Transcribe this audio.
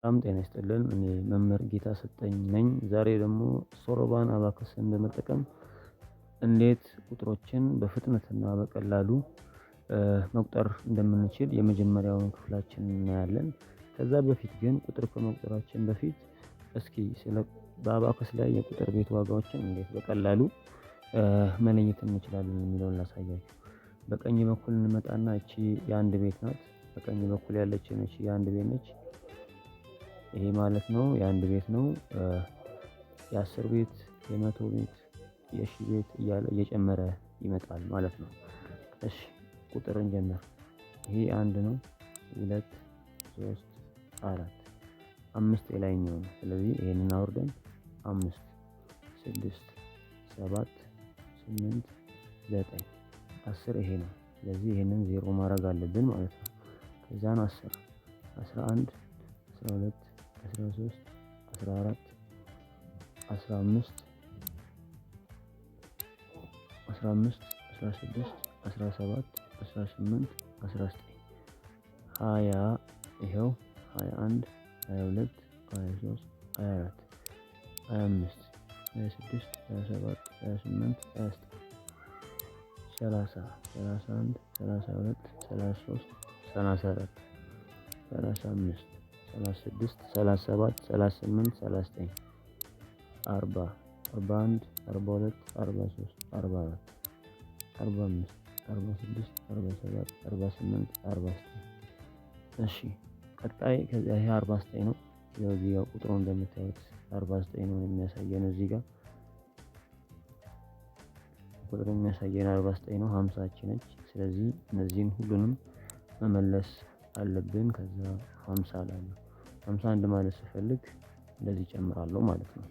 በጣም ጤና ይስጥልን እኔ መምህር ጌታ ሰጠኝ ነኝ። ዛሬ ደግሞ ሶሮባን አባከስን በመጠቀም እንዴት ቁጥሮችን በፍጥነትና በቀላሉ መቁጠር እንደምንችል የመጀመሪያውን ክፍላችንን እናያለን። ከዛ በፊት ግን ቁጥር ከመቁጠራችን በፊት እስኪ ስለ በአባከስ ላይ የቁጥር ቤት ዋጋዎችን እንዴት በቀላሉ መለየት እንችላለን የሚለውን ላሳያችሁ። በቀኝ በኩል እንመጣና እቺ የአንድ ቤት ናት። በቀኝ በኩል ያለችን እቺ የአንድ ቤት ነች። ይሄ ማለት ነው የአንድ ቤት ነው። የአስር ቤት የመቶ ቤት የሺህ ቤት እያለ እየጨመረ ይመጣል ማለት ነው። እሺ ቁጥር እንጀምር። ይሄ አንድ ነው። ሁለት ሶስት አራት አምስት የላይኛው ነው። ስለዚህ ይሄንን አውርደን አምስት ስድስት ሰባት ስምንት ዘጠኝ አስር ይሄ ነው። ስለዚህ ይሄንን ዜሮ ማድረግ አለብን ማለት ነው። ከዛን አስር አስራ አንድ አስራ ሁለት አስራ ሶስት አስራ አራት አስራ አምስት አስራ አምስት አስራ ስድስት አስራ ሰባት አስራ ስምንት አስራ ዘጠኝ ሃያ ይኸው ሃያ አንድ ሃያ ሁለት ሃያ ሶስት ሃያ አራት ሃያ አምስት ሃያ ስድስት ሃያ ሰባት ሃያ ስምንት ሃያ ዘጠኝ ሰላሳ ሰላሳ አንድ ሰላሳ ሁለት ሰላሳ ሶስት ሰላሳ አራት ሰላሳ አምስት ሰላሳ ስድስት ሰላሳ ሰባት ሰላሳ ስምንት ሰላሳ ዘጠኝ አርባ አርባ አንድ አርባ ሁለት አርባ ሶስት አርባ አራት አርባ አምስት አርባ ስድስት አርባ ሰባት አርባ ስምንት አርባ ዘጠኝ እሺ ቀጣይ ከዚያ ይሄ 49 ነው። ያው እዚህ ጋር ቁጥሩ እንደምታዩት 49 ነው የሚያሳየን እዚህ ጋር ቁጥሩ የሚያሳየን 49 ነው። 50 ነች። ስለዚህ እነዚህን ሁሉንም መመለስ አለብን። ከዛ 50 ላይ ነው 51 ማለት ስፈልግ እንደዚህ እጨምራለሁ ማለት ነው።